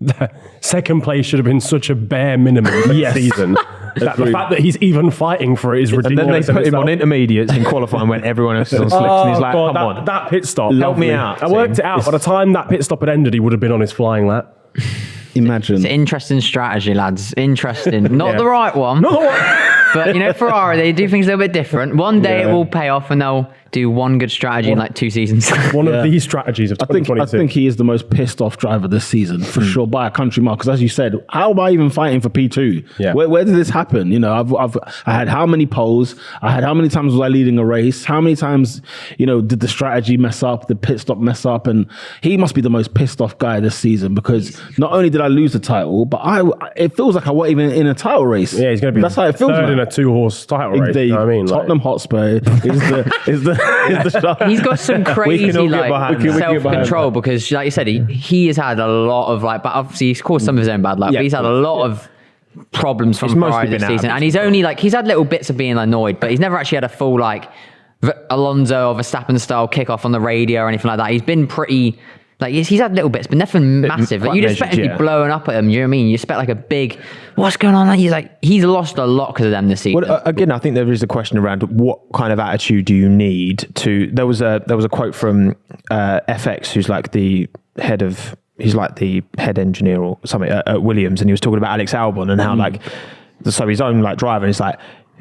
the second place should have been such a bare minimum for the season. That the fact that he's even fighting for it is ridiculous. And then they in put him on itself. intermediates in qualifying when everyone else is on slicks. And he's like, God, come on. that pit stop. Help me out, I worked team. it out. By the time that pit stop had ended, he would have been on his flying lap. Imagine. It's interesting strategy, lads. Interesting. Not the right one. But, you know, Ferrari, they do things a little bit different. One day it will pay off and they'll do one good strategy in like 2 seasons. One of these strategies of I 2022. think he is the most pissed off driver this season for sure, by a country mile. Because as you said, how am I even fighting for P2? Yeah. Where did this happen? You know, I had how many poles? I had how many times was I leading a race? How many times, you know, did the strategy mess up? The pit stop mess up? And he must be the most pissed off guy this season, because not only did I lose the title, but it feels like I wasn't even in a title race. Yeah, he's going to be That's how it feels. third in man. a 2-horse title race. The You know what I mean? Tottenham Hotspur is the shot. He's got some crazy all get like behind that. self-control because, like you said, he has had a lot of like, but obviously he's caused some of his own bad luck. But he's had a lot of problems from It's mostly Ferrari this been season, habits. and he's only like he's had little bits of being annoyed, but he's never actually had a full like Alonso or Verstappen style kickoff on the radio or anything like that. He's been pretty. Like he's had little bits, but nothing massive. Like, quite you'd expect measured, to be blowing up at him. You know what I mean? You expect like a big, what's going on? He's lost a lot because of them this season. Well, again, I think there is a question around what kind of attitude do you need to. There was a quote from FX, who's like the head of. He's like the head engineer or something at Williams, and he was talking about Alex Albon and how so his own like driver. And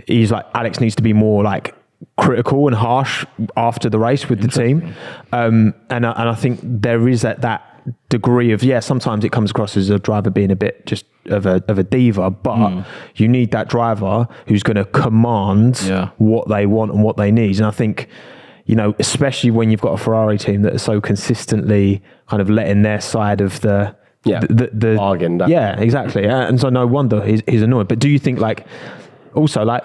he's like Alex needs to be more like critical and harsh after the race with the team, and I think there is that degree of sometimes it comes across as a driver being a bit just of a diva, but you need that driver who's going to command what they want and what they need. And I think, especially when you've got a Ferrari team that are so consistently kind of letting their side of the bargain. Yeah, exactly. And so no wonder he's annoyed. But do you think also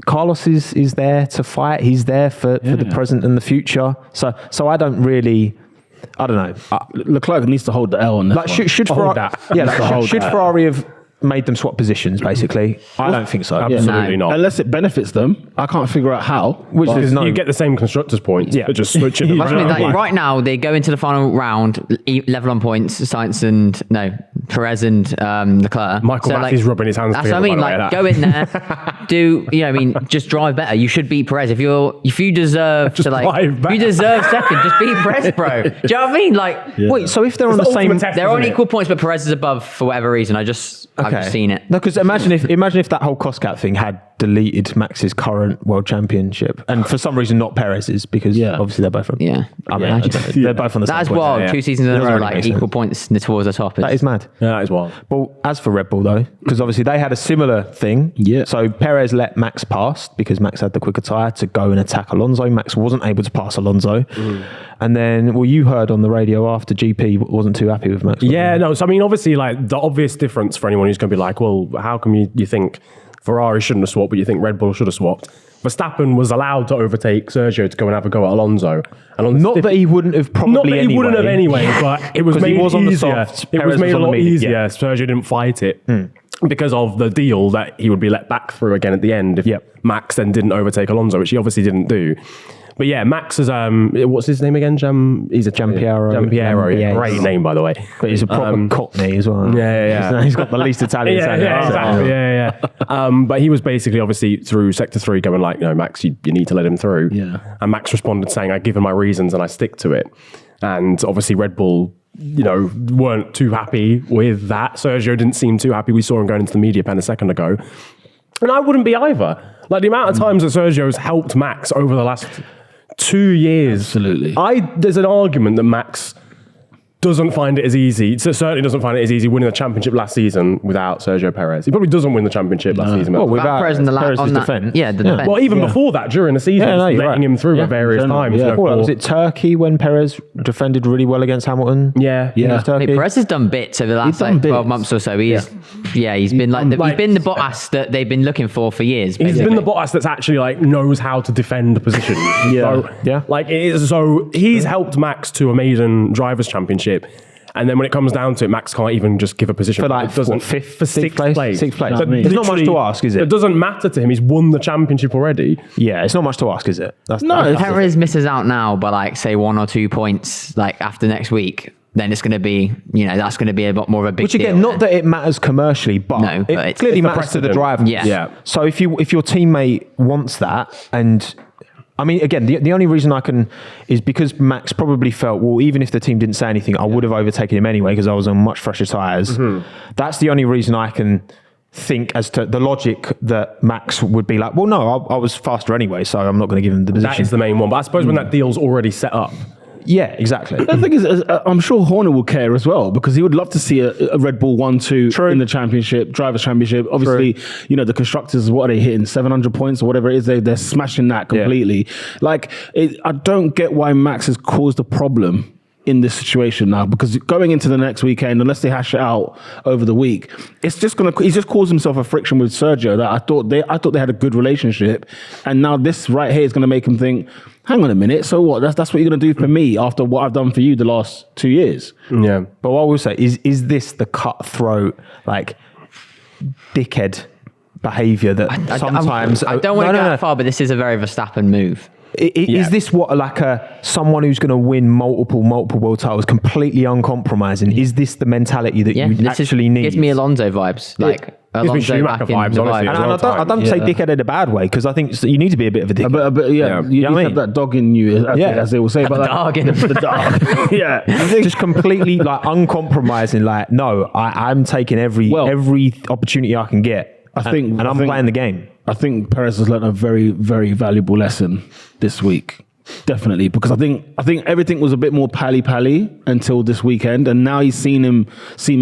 Carlos is there to fight? He's there for the present and the future. So I don't know. Leclerc needs to hold the L on this. Should Ferrari have made them swap positions, basically? I don't think so. Absolutely not. Unless it benefits them. I can't figure out how. You get the same constructors points, but just switch it around. Right now, they go into the final round level on points. Perez and Leclerc. Michael Massey's rubbing his hands together. That's what I mean. Go in there, just drive better. You should beat Perez if you deserve to you deserve second. Just beat Perez, bro. Do you know what I mean? Wait. So if they're on the same, they're on equal points, but Perez is above for whatever reason. I've just seen it. No, because imagine if that whole cost cap thing had deleted Max's current world championship, and for some reason not Perez's, because obviously they're both on. Yeah, they're both on the same. That is points. wild. 2 seasons in a row, equal points towards the top. That is mad. Yeah, that is wild. Well, as for Red Bull though, because obviously they had a similar thing. Yeah. So Perez let Max pass because Max had the quicker tyre to go and attack Alonso. Max wasn't able to pass Alonso. And then, you heard on the radio after GP wasn't too happy with Max. Yeah, no. So I mean, obviously, the obvious difference for anyone who's going to be like, well, how come you think Ferrari shouldn't have swapped, but you think Red Bull should have swapped? Verstappen was allowed to overtake Sergio to go and have a go at Alonso. And not that he wouldn't have probably Not that he wouldn't have anyway, but it was made easier. It was made a lot easier. Sergio didn't fight it because of the deal that he would be let back through again at the end if Max then didn't overtake Alonso, which he obviously didn't do. But yeah, Max is, what's his name again? He's a Giampiero. Great name, by the way. But he's a proper Cockney as well. Yeah. He's got the least Italian sound. Exactly. Yeah. But he was basically, obviously, through Sector 3 going no, Max, you need to let him through. Yeah. And Max responded saying, I give him my reasons and I stick to it. And obviously Red Bull, weren't too happy with that. Sergio didn't seem too happy. We saw him going into the media pen a second ago. And I wouldn't be either. The amount of times that Sergio's helped Max over the last 2 years. Absolutely. There's an argument that Max doesn't find it as easy. Certainly doesn't find it as easy winning the championship last season without Sergio Perez. He probably doesn't win the championship last season. Without Perez in the Perez's defense. defense. Well, even before that, during the season, letting him through at various times. Was it Turkey when Perez defended really well against Hamilton? Yeah. Perez has done bits over the last 12 months or so. He's been he's been the Bottas that they've been looking for years. He's been the Bottas that's actually knows how to defend the position. So he's helped Max to a maiden drivers' championship. And then when it comes down to it, Max can't even just give a position. For sixth place. Sixth place. There's not much to ask, is it? It doesn't matter to him. He's won the championship already. Yeah, it's not much to ask, is it? If Perez misses out now by say 1 or 2 points, after next week, then it's going to be, that's going to be a lot more of a big deal. Which again, not that it matters commercially, but it clearly matters to the driver. Yeah. So if your teammate wants that, and I mean, again, the only reason I can is because Max probably felt, well, even if the team didn't say anything, I would have overtaken him anyway because I was on much fresher tyres. That's the only reason I can think as to the logic that Max would be like, well, no, I was faster anyway, so I'm not going to give him the position. That is the main one. But I suppose when that deal's already set up, yeah, exactly. The thing is, I'm sure Horner will care as well because he would love to see a Red Bull 1-2 in the championship, drivers' championship. Obviously, the constructors, what are they hitting? 700 points or whatever it is. They're smashing that completely. I don't get why Max has caused a problem in this situation now, because going into the next weekend, unless they hash it out over the week, he's just caused himself a friction with Sergio that I thought they had a good relationship, and now this right here is going to make him think, hang on a minute, so what? That's what you're going to do for me after what I've done for you the last 2 years. Yeah. But what I will say is this the cutthroat, dickhead behaviour that sometimes... I don't want to go that far, but this is a very Verstappen move. Is this what someone who's going to win multiple world titles, completely uncompromising? Is this the mentality that you actually need? Gives me Alonso vibes, like Alonso Schumacher vibes, honestly. And I don't say dickhead in a bad way, because I think you need to be a bit of a dickhead. You have that dog in you, as they will say. But dog in the dog. Yeah. Just completely uncompromising. No, I'm taking every opportunity I can get. I'm playing the game. I think Perez has learned a very, very valuable lesson this week. Definitely, because I think everything was a bit more pally until this weekend, and now he's seen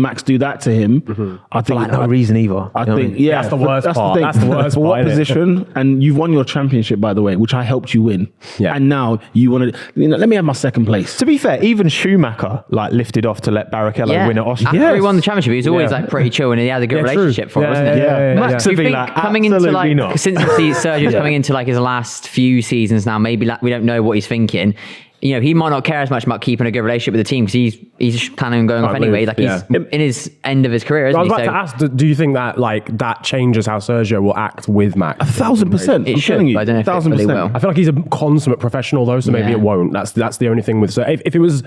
Max do that to him. Mm-hmm. I think no reason either. I think that's the worst part. That's the worst For part. what position? And you've won your championship, by the way, which I helped you win. Yeah. And now you want to, let me have my second place. To be fair, even Schumacher lifted off to let Barrichello win at Austria. After he won the championship, he was always pretty chill, and he had a good relationship for it, wasn't it? Yeah. Max Do you think coming into not. since Sergio's coming into his last few seasons now, maybe we don't know what he's thinking. He might not care as much about keeping a good relationship with the team, because he's planning on going off anyway. He's in his end of his career, isn't I was he? about to ask, do you think that that changes how Sergio will act with Max? 1,000%. It should, but I don't know if it really will. I feel like he's a consummate professional though, so maybe it won't. That's the only thing with. So if it was,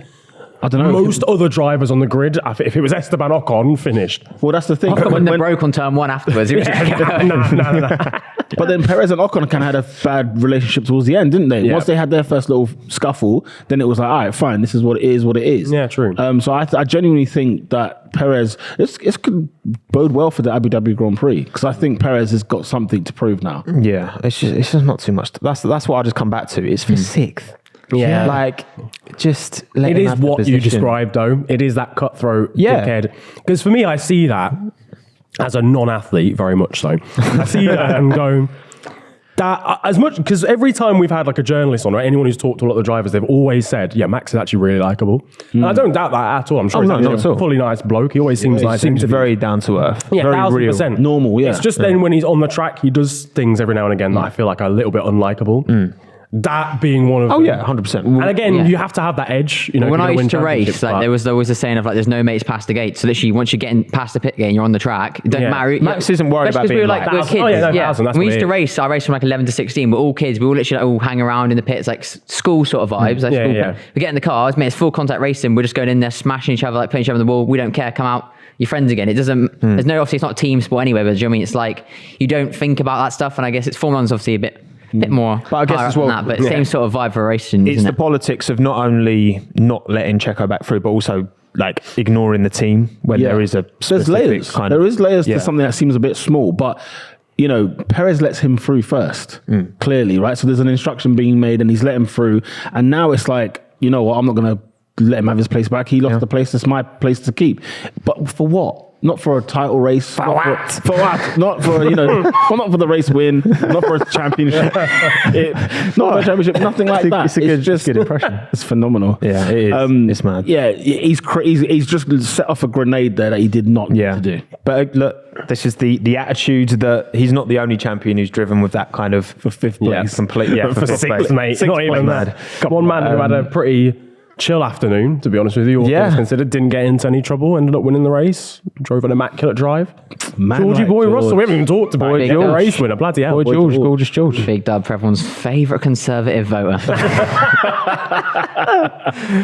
I don't know. Most other drivers on the grid, if it was Esteban Ocon, finished. Well, that's the thing. When they broke on turn one afterwards, he was No. But then Perez and Ocon kind of had a bad relationship towards the end, didn't they? Yeah. Once they had their first little scuffle, then it was like, all right, fine, this is what it is. Yeah, true. So I genuinely think that Perez, this could bode well for the Abu Dhabi Grand Prix, because I think Perez has got something to prove now. Yeah, it's just not too much. That's what I just come back to. It's for sixth. Yeah. Just let it him is have the what you position. described, though. It is that cutthroat Yeah. dickhead. Because for me, I see that as a non-athlete, very much so. I see that and go, that as much, because every time we've had a journalist on, right, anyone who's talked to a lot of the drivers, they've always said, yeah, Max is actually really likable. And I don't doubt that at all. I'm sure he's not at all. a fully nice bloke. He always seems nice. He seems very down to earth. Yeah, very real. 1,000%. Normal, yeah. It's just then when he's on the track, he does things every now and again that I feel like are a little bit unlikable. That being one of them. 100%. And again, you have to have that edge. When I to used to race, there was always a saying of there's no mates past the gate. So literally, once you're getting past the pit gate and you're on the track, it doesn't matter. Max isn't worried about being we were kids. Oh, yeah, no, 1,000, that's we what used it to is. race. I raced from 11 to 16. We're all kids. We all literally all hang around in the pits, school sort of vibes. We get in the cars, mate. It's full contact racing. We're just going in there, smashing each other, putting each other on the wall. We don't care. Come out. Your friends again. It doesn't. There's no, obviously, it's not a team sport anyway. But do you know what I mean? It's like you don't think about that stuff. And I guess it's Formula 1's obviously a bit more. But I guess higher as up well, than that, but same sort of vibe for racing. It's isn't the it? politics of not only not letting Checo back through, but also ignoring the team when there is a There's layers. There is layers to Yeah. something that seems a bit small, but Perez lets him through first, clearly, right? So there's an instruction being made and he's let him through. And now it's like, you know what, I'm not going to let him have his place back. He lost the place. It's my place to keep. But for what? Not for a title race. For what? Not for, not for the race win. Not for a championship. Not for a championship. Nothing like that. It's good impression. It's phenomenal. Yeah, it is. It's mad. Yeah, he's just set off a grenade there that he did not need to do. But look, this is the attitude that he's not the only champion who's driven with that kind of For fifth place. for fifth sixth, place. mate. Sixth Not even place. mad. One man who had a pretty chill afternoon, to be honest with you. All things considered, didn't get into any trouble, ended up winning the race, drove an immaculate drive. Georgie boy Russell, we haven't even talked about it. George. Race winner, bloody hell. Boy George, gorgeous George. Big dub for everyone's favourite Conservative voter.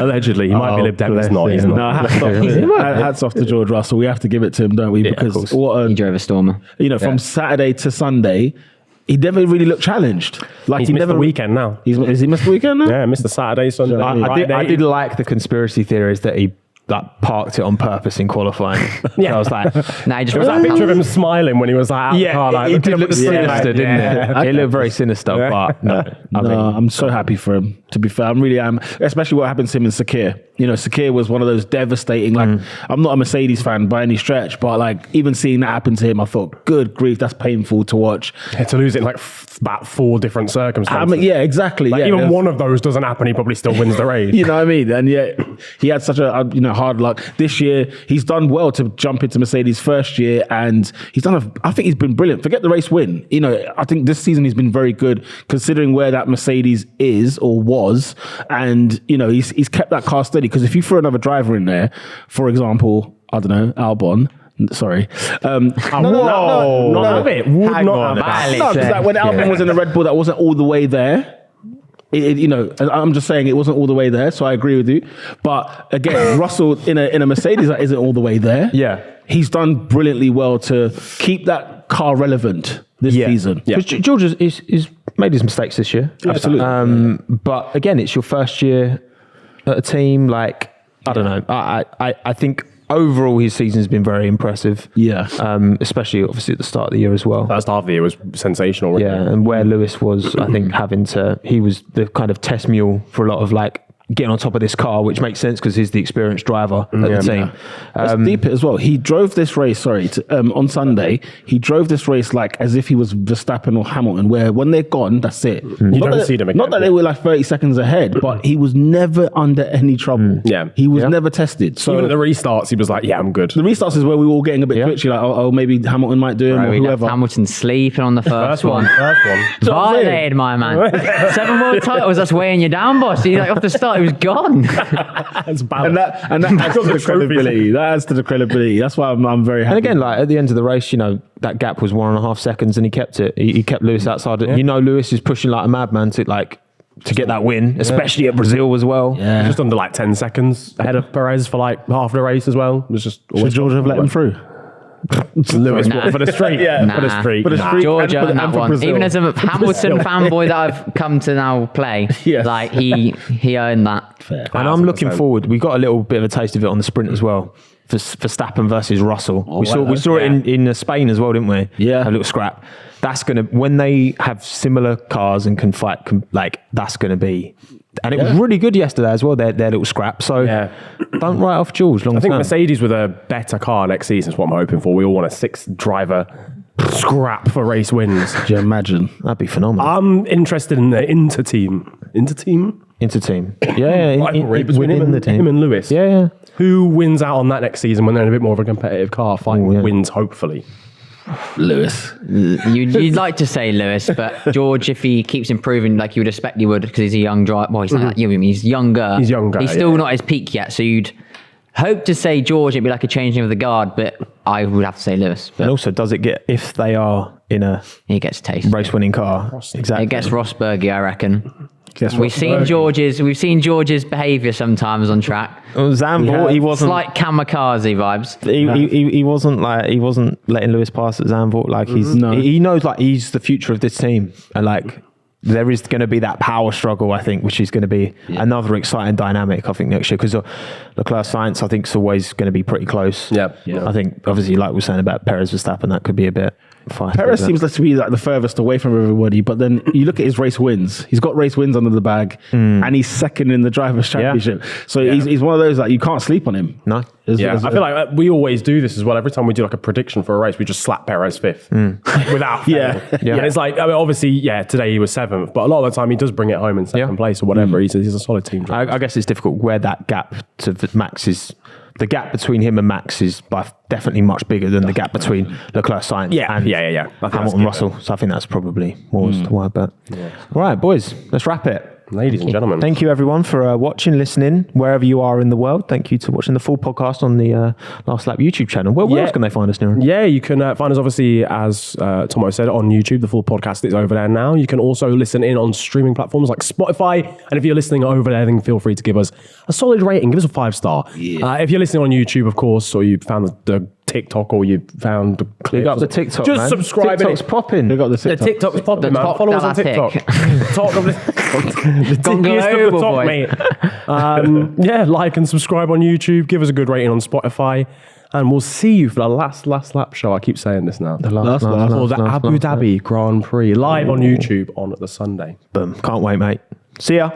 Allegedly, he might be Lib Dem. He's not. He's him. not. No, hats off to George Russell. We have to give it to him, don't we? Because He drove a Stormer. from Saturday to Sunday, he never really looked challenged. He's he missed never the weekend now. Is he missed the weekend now? Yeah, missed the Saturday, Sunday. I did like the conspiracy theories that he parked it on purpose in qualifying. Yeah. I was like, Nah, he just There was that picture of him smiling when he was out of the car. it did look sinister, didn't Yeah. it? It looked very sinister, but no. I'm so happy for him, to be fair. I really am, especially what happened to him in Sakir. Sakir was one of those devastating, I'm not a Mercedes fan by any stretch, but even seeing that happen to him, I thought, good grief, that's painful to watch. Yeah, to lose it in about 4 different circumstances. Yeah, exactly. Even one of those doesn't happen, he probably still wins the race. You know what I mean? And yet he had such a hard luck. This year, he's done well to jump into Mercedes first year, and I think he's been brilliant. Forget the race win. I think this season he's been very good considering where that Mercedes is or was, and he's kept that car steady. Because if you throw another driver in there, for example, I don't know, Albon. Sorry. Not have it. Would Hang not on. have it. No, because when Albon was in the Red Bull, that wasn't all the way there. I'm just saying it wasn't all the way there, so I agree with you. But again, Russell in a Mercedes that isn't all the way there. Yeah. He's done brilliantly well to keep that car relevant this season. Because George is made his mistakes this year. Absolutely. But again, it's your first year at a team. Like, I don't know. I think overall his season's been very impressive. Yeah. Especially obviously at the start of the year as well. First half of the year was sensational. Really. Yeah, and where Lewis was, I think, he was the kind of test mule for a lot of like getting on top of this car, which makes sense because he's the experienced driver at the team. Let's deep it as well. He drove this race, on Sunday, he drove this race like as if he was Verstappen or Hamilton, where when they're gone, that's it. You don't see them again. Not that they were like 30 seconds ahead, but he was never under any trouble. Yeah. He was never tested. So even at the restarts, he was like, yeah, I'm good. the restarts is where we were all getting a bit twitchy, like, oh, maybe Hamilton might do him or We left whoever. Hamilton sleeping on the first one. First one. Violated, my man. 7 world titles, that's weighing you down, boss. He, like, off the start, he was gone. That's bad. And that adds to the credibility. That adds to the credibility. That's why I'm very happy. And again, like at the end of the race, that gap was 1.5 seconds, and he kept it. He kept Lewis outside. Yeah. Lewis is pushing like a madman to get that win, especially at Brazil as well. Yeah. Just under like 10 seconds ahead of Perez for like half the race as well. It was just Should George have let him through? Lewis Nah. for the street. Nah. For the street. For the Nah. street. George and owned that for one. Brazil. Even as a Hamilton fanboy that I've come to now play, Yes. like he owned that. Fair. And I'm looking 1,000%. forward. We got a little bit of a taste of it on the sprint as well. For Verstappen versus Russell. we saw it in Spain as well, didn't we? Yeah. A little scrap. That's going to, when they have similar cars and can fight, that's going to be. And it was really good yesterday as well, their little scrap. So don't write off George long I think term. Mercedes with a better car next season is what I'm hoping for. We all want a 6-driver scrap for race wins. Do you imagine? That'd be phenomenal. I'm interested in the Inter-team. Inter-team? Inter-team. Yeah, Rivalry between within the team. him and Lewis. Yeah. Who wins out on that next season when they're in a bit more of a competitive car? Wins, hopefully. Lewis. You'd like to say Lewis, but George, if he keeps improving like you would expect he would, because he's a young driver. Well, he's not that young, he's younger. He's younger, He's still not at his peak yet, so you'd hope to say George, it'd be like a changing of the guard, but I would have to say Lewis. But And also, does it get, if they are in a he gets taste. race-winning car? Exactly. It gets Rosbergy, I reckon. Guess We've seen George's behaviour sometimes on track. Zandvoort, he wasn't. Slight kamikaze vibes. He wasn't letting Lewis pass at Zandvoort. Like he knows like he's the future of this team, and like there is going to be that power struggle. I think, which is going to be another exciting dynamic. I think next year, because Leclerc Sainz, I think, is always going to be pretty close. Yeah. I think obviously, like we were saying about Perez Verstappen, that could be a bit. Perez seems to be like the furthest away from everybody, but then you look at his race wins. He's got race wins under the bag, and he's second in the Drivers' Championship. So he's one of those like you can't sleep on him. No. I feel like we always do this as well. Every time we do like a prediction for a race, we just slap Perez 5th without fail. And it's like, I mean, obviously, today he was 7th, but a lot of the time he does bring it home in second place or whatever. He's a solid team driver. I guess it's difficult where that gap to Max is. The gap between him and Max is definitely much bigger than the gap between Leclerc, Sainz, and Hamilton, Russell. So I think that's probably more as to why. But all right, boys, let's wrap it. Ladies and gentlemen. Thank you everyone for watching, listening, wherever you are in the world. Thank you to watching the full podcast on the Last Lap YouTube channel. Where else can they find us, Niran? Yeah, you can find us obviously, as Tommo said, on YouTube. The full podcast is over there now. You can also listen in on streaming platforms like Spotify. And if you're listening over there, then feel free to give us a solid rating. Give us a 5-star. If you're listening on YouTube, of course, or you found the TikTok, or you found the clip. Big up the TikTok, Just man. subscribe. TikTok's popping. They got the The TikTok. TikTok's popping, The man. top Follow us on galactic. TikTok. Talk of the Gone tickiest of global, the top, boy. mate. Like and subscribe on YouTube. Give us a good rating on Spotify. And we'll see you for the last lap show. I keep saying this now. last, For the Abu Dhabi Grand Prix. Live on YouTube on the Sunday. Boom. Can't wait, mate. See ya.